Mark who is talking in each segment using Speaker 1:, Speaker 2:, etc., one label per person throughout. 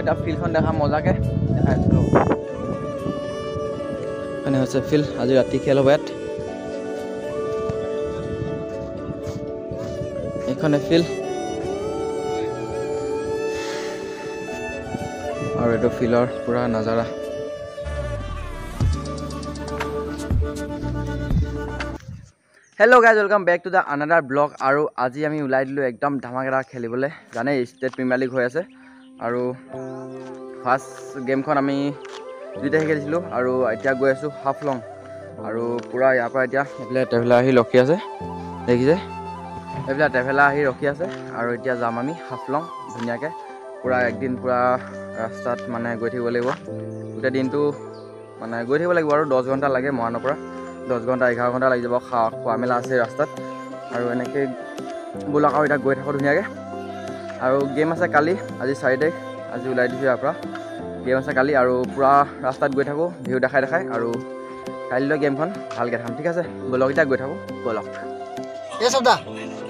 Speaker 1: এটা ফিল্ডখন দেখা মজাকে দেখাই আছিলোঁ এখানে হৈছে ফিল্ড আজি ৰাতি খেল হ'ব ইয়াত এইখনে ফিল্ড আৰু এইটো ফিল্ডৰ পুৰা নাজাৰা hello' guys welcome back to the another blog আৰু আজি আমি ওলাই দিলোঁ একদম ধামাকেদাৰ খেলিবলৈ জানেই ষ্টেট প্ৰিমিয়াৰ লীগ হৈ আছে আৰু ফাৰ্ষ্ট গেমখন আমি 2 তাৰিখে খেলিছিলোঁ আৰু এতিয়া গৈ আছোঁ হাফলং আৰু পূৰা ইয়াৰ পৰা এতিয়া এইফালে ট্ৰেভেলাৰ আহি ৰখি আছে দেখিছে এইফালে ট্ৰেভেলাৰ আহি ৰখি আছে আৰু এতিয়া যাম আমি হাফলং ধুনীয়াকৈ পূৰা একদিন পূৰা ৰাস্তাত মানে গৈ থাকিব লাগিব গোটেই দিনটো মানে গৈ থাকিব লাগিব আৰু 10 ঘণ্টা লাগে মৰাণৰ পৰা 10 ঘণ্টা 11 ঘণ্টা লাগি যাব খোৱা মেলা আছে ৰাস্তাত আৰু এনেকৈ বোলক আৰু এতিয়া গৈ থাকোঁ ধুনীয়াকৈ আৰু গেম আছে কালি আজি 4 তাৰিখ আজি ওলাই দিছোঁ ইয়াৰ পৰা গেম আছে কালি আৰু পূৰা ৰাস্তাত গৈ থাকোঁ ভিউ দেখাই আৰু কাইলৈ গেমখন ভালকৈ থাম ঠিক আছে বোলক এতিয়া গৈ থাকোঁ বোলক
Speaker 2: এই সব দা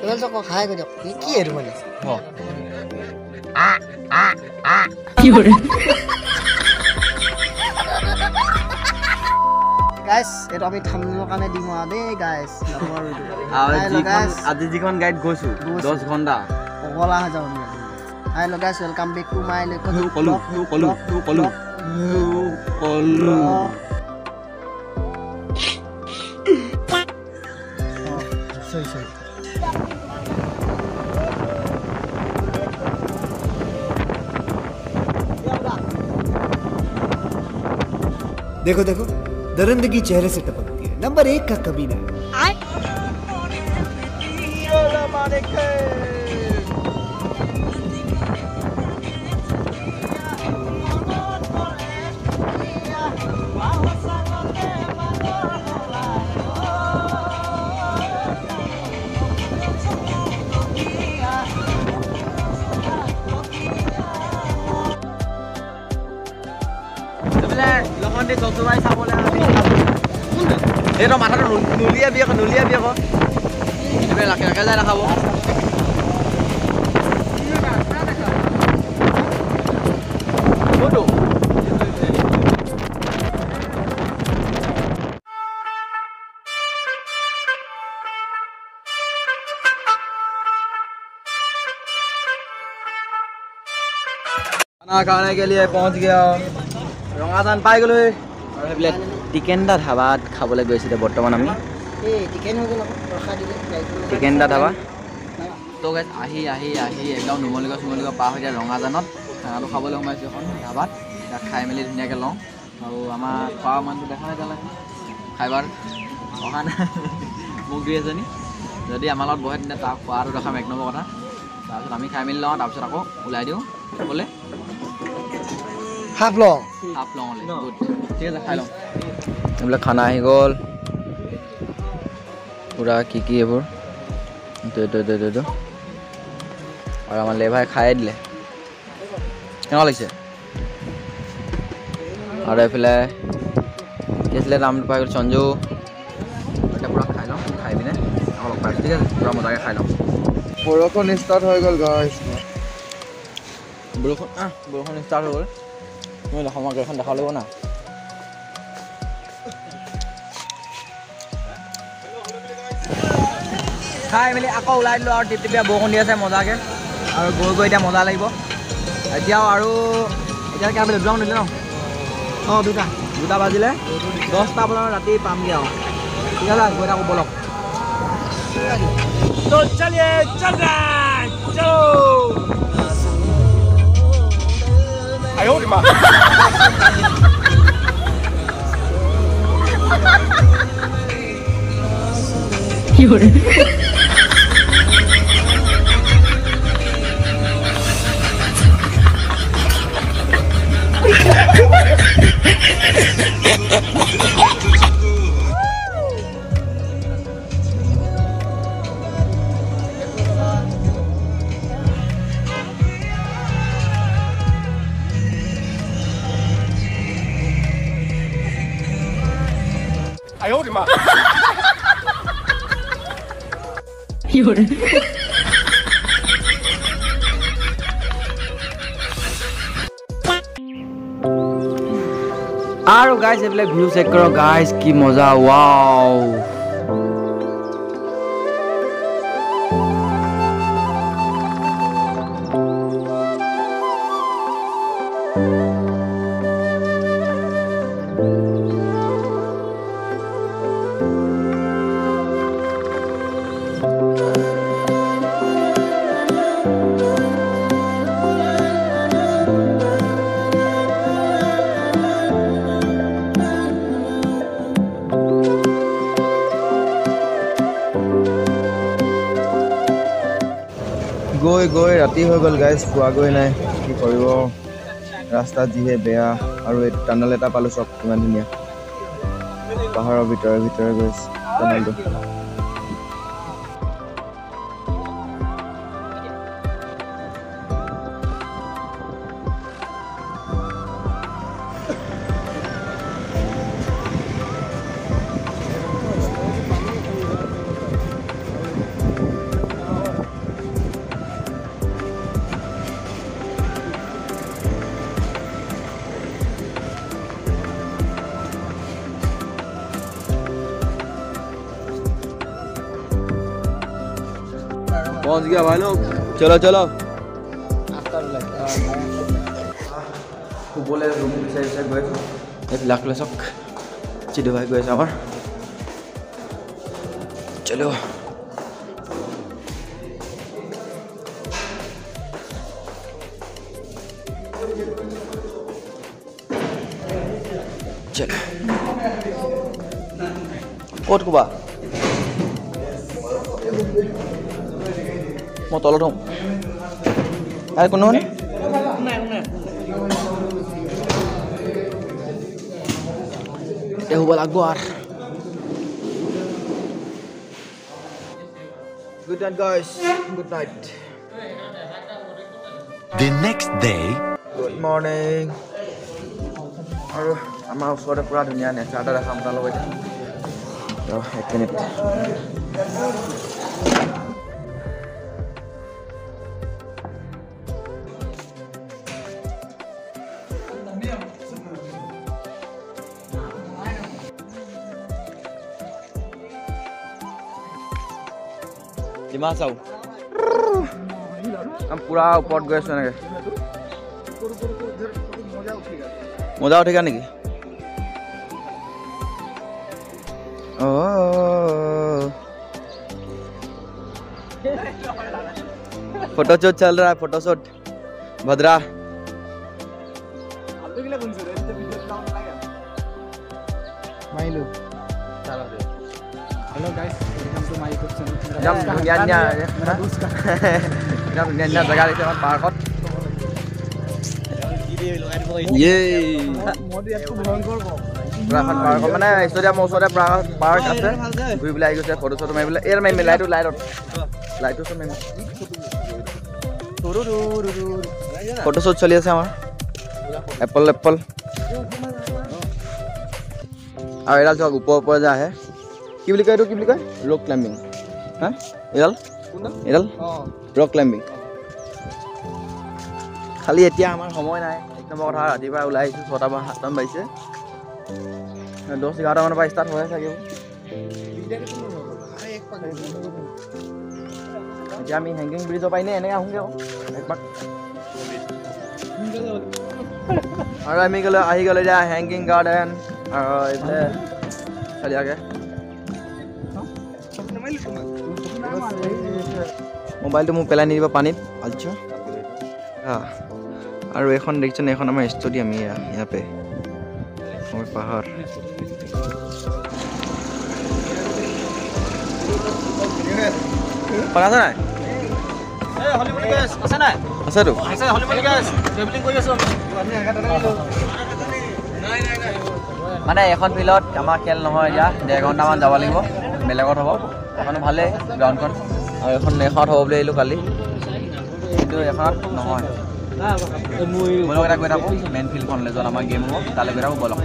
Speaker 2: এবাৰ চক খাই গৈ দিয়ক কি এটো মানে
Speaker 1: কি কৰে
Speaker 2: গাইস এটো আমি থামনৰ কাৰণে দিম আদে গাইস
Speaker 1: আজি যিখন গাইড গৈছোঁ 10 ঘণ্টা
Speaker 2: পগলা হৈ যাওঁ hello' guys welcome back to my
Speaker 1: কলো
Speaker 2: সরি देखो देखो दरिंदगी चेहरे से टपकती है नंबर 1 का कमीना
Speaker 1: এইটো মাথাটো নুলিয়াবি আকৌ এইবাৰ লাখে যাই দেখাব खाना खाने के लिए पहुंच गया रंगाजान पाई गलो और हेबले टिकेंडा ধাবাত খাবলৈ গৈছিল বৰ্তমান আমি
Speaker 2: এই টিকেন হৈ গ'ল ৰখা দিলে
Speaker 1: টিকেন্ডা ধাবা তো গাইস আহি একদম নুমলিগা পাৰ হৈ যায় ৰঙাজানত খানাটো খাবলৈ সোমাইছোঁ এখন ধাবাত তাত খাই মেলি ধুনীয়াকৈ লওঁ আৰু আমাৰ খোৱা মানুহটো দেখা নাই তালে খাইবাৰ অহা নাই মোক দুই এজনী যদি আমাৰ লগত বহে তেনে তাৰ খোৱাটো দেখাম 1 নম্বৰ কথা তাৰপিছত আমি খাই মেলি লওঁ তাৰপিছত আকৌ ওলাই দিওঁ ক'লে
Speaker 2: হাফলং
Speaker 1: গুড ঠিক আছে খাই লওঁ এইবিলাক খানা আহি গ'ল পুৰা কি এইবোৰ এইটো আৰু আমাৰ লেভাই খাই দিলে কেনেকুৱা লাগিছে আৰু এইফালে কি আছিলে নামটো পাই গ'ল সঞ্জু এতিয়া পূৰা খাই লওঁ খাই পিনে আকৌ লগ পাইছোঁ ঠিক আছে পূৰা মজাকৈ খাই লওঁ
Speaker 3: বৰষুণ ষ্টাৰ্ট হৈ গ'ল গাইছ
Speaker 1: বৰষুণ ষ্টাৰ্ট হৈ গ'ল মই দেখাম গাড়ীখন দেখাব লাগিব না খাই মেলি আকৌ ওলাই দিলোঁ আৰু টিপটিপীয়া বৰষুণ দি আছে মজাকৈ আৰু গৈ এতিয়া মজা লাগিব এতিয়াও আৰু এতিয়া কিমান বাজিলে 2 দিলে ন
Speaker 2: অঁ
Speaker 1: 2টা বাজিলে 10টা বজাত ৰাতি পামগৈ আৰু ঠিক আছে গৈ থাকোঁ বলক তো চলিয়ে চল চলো
Speaker 3: 哎呦我的妈！
Speaker 4: 有人。
Speaker 3: 哎呦我的妈！
Speaker 4: 有人。
Speaker 1: আৰু গাইজ এইবিলাক ভিউ চেক কৰক গাইজ কি মজা ৱাও
Speaker 3: গৈ গৈ ৰাতি হৈ গ'ল গাইজ পোৱাগৈ নাই কি কৰিব ৰাস্তা যিহে বেয়া আৰু এই টানেল এটা পালোঁ চব কিমান ধুনীয়া পাহাৰৰ ভিতৰে ভিতৰে গৈছে টানেলটো पहुंच गया भाई लोग चलो चलो
Speaker 1: শুবলে ৰুম বিচাৰি বিচাৰি গৈ আছোঁ এইবিলাক লৈ চাওক চিধু ভাই গৈ আছে আমাৰ চলো চলো ক'ত ক'বা মই তলত হওঁ আৰু কোনো এতিয়া শুব লাগিব আৰু
Speaker 3: Good night guys good night
Speaker 5: The next day,
Speaker 3: good morning
Speaker 1: আৰু আমাৰ ওচৰতে পুৰা ধুনীয়া নেচাৰ এটা দেখাম তাৰ লগত এক মিনিট ডিমা চাওঁ আমি পুৰা ওপৰত গৈ আছোঁ এনেকৈ মজা উঠিগা নেকি फोटोशूट चल रहा है photoshoot Bhadra
Speaker 6: Hello guys, welcome to my YouTube channel.
Speaker 1: एकदम धुनीয়া ধুনীয়া জেগা দেখিছে আমাৰ পাৰ্কত পুৰা এখন পাৰ্কত মানে ষ্টেডিয়ামৰ ওচৰতে পাৰ্ক আছে ঘূৰি পেলাই আহি গৈছে ফটো চটো মাৰিবলৈ এই মাৰিম লাইটটো চব মাৰিম ফটোশ্বুট চলি আছে আমাৰ এপল আৰু এডাল চাওক ওপৰৰ যে আহে কি বুলি কয় এইটো কি বুলি কয় ৰক ক্লাইম্বিং হা এডাল ৰক ক্লাইম্বিং খালি এতিয়া আমাৰ সময় নাই এক নম্বৰ কথা ৰাতিপুৱা ওলাই আহিছোঁ 6টা বা 7টামান বাজিছে 10-11টা মানৰ পৰা ষ্টাৰ্ট হৈ থাকিব এতিয়া আমি হেংগিং ব্ৰিজৰ পৰা এনেই এনেকৈ আহোঁগৈ একপাক আৰু আমি আহি গ'লো এতিয়া হেংগিং গাৰ্ডেন আৰু এইফালে চাৰিয়াকৈ মোবাইলটো মোক পেলাই নিদিব পানীত আচ্ছা আৰু এখন দেখিছেনে এখন আমাৰ ষ্টেডিয়াম ইয়াতে আমাৰ পাহাৰ আছে নাই আছেতো মানে এখন ফিল্ডত আমাৰ খেল নহয় এতিয়া 1.5 ঘণ্টামান যাব লাগিব বেলেগত হ'ব এখনো ভালেই গ্ৰাউণ্ডখন আৰু এখনত হ'ব বুলি আহিলোঁ কালি কিন্তু এখনত নহয় মই এটা গৈ থাকোঁ মেইন ফিল্ডখনলৈ য'ত আমাৰ গেম হ'ব তালৈ গৈ থাকোঁ বলক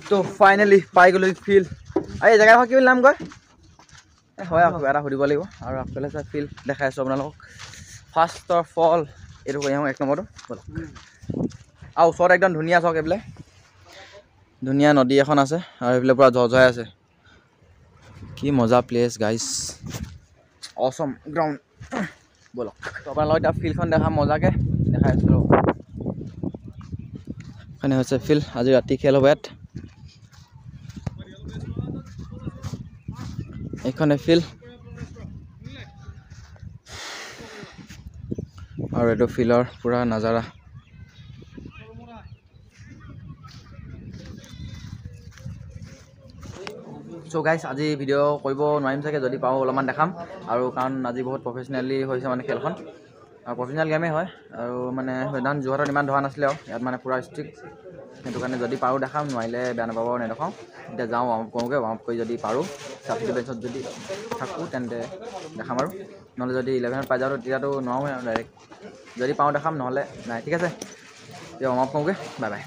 Speaker 1: তো ফাইনেলি পাই গ'লো ফিল্ড আৰু এই জেগাডোখৰ কি বুলি নাম কয় হয় আকৌ এটা সুধিব লাগিব আৰু আগফালে চাই ফিল্ড দেখাই আছোঁ আপোনালোকক ফাৰ্ষ্টৰ ফল এইটো কৈ আহোঁ 1 নম্বৰটো ব'লক আৰু ওচৰত একদম ধুনীয়া চাওক এইফালে ধুনীয়া নদী এখন আছে আৰু এইফালে পূৰা জহজহাই আছে কি মজা প্লেচ গাইজ অসম গ্ৰাউণ্ড ব'লক তো আপোনালোকক এতিয়া ফিল্ডখন দেখা মজাকৈ দেখাই আছোঁ এখানে হৈছে ফিল্ড আজি ৰাতি খেল হ'ব ইয়াত এইখনে ফিল্ড আৰু এইটো ফিল্ডৰ পূৰা নাজাৰা চ' গাইজ আজি ভিডিঅ' কৰিব নোৱাৰিম চাগে যদি পাওঁ অলপমান দেখাম আৰু কাৰণ আজি বহুত প্ৰফেচনেলি হৈছে মানে খেলখন আৰু প্ৰফেচনেল গেমেই হয় আৰু মানে সেইদিনাখন যোৰহাটত ইমান ধৰা নাছিলে আৰু ইয়াত মানে পূৰা ষ্ট্ৰিক্ট সেইটো কাৰণে যদি পাৰোঁ দেখাম নোৱাৰিলে বেয়া নাপাব নেদেখাওঁ এতিয়া যাওঁ ৱাৰ্ম আপ কৰোঁগৈ ৱাৰ্ম আপ কৰি যদি পাৰোঁ ছাবচিডি বেঞ্চত যদি থাকোঁ তেন্তে দেখাম আৰু নহ'লে যদি 11ত পাই যাওঁ তেতিয়াতো নোৱাৰোঁ আৰু ডাইৰেক্ট যদি পাওঁ দেখাম নহ'লে নাই ঠিক আছে এতিয়া ৱাৰ্ম আপ কৰোঁগৈ বাই বাই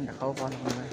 Speaker 1: দেখাব পৰা নহয়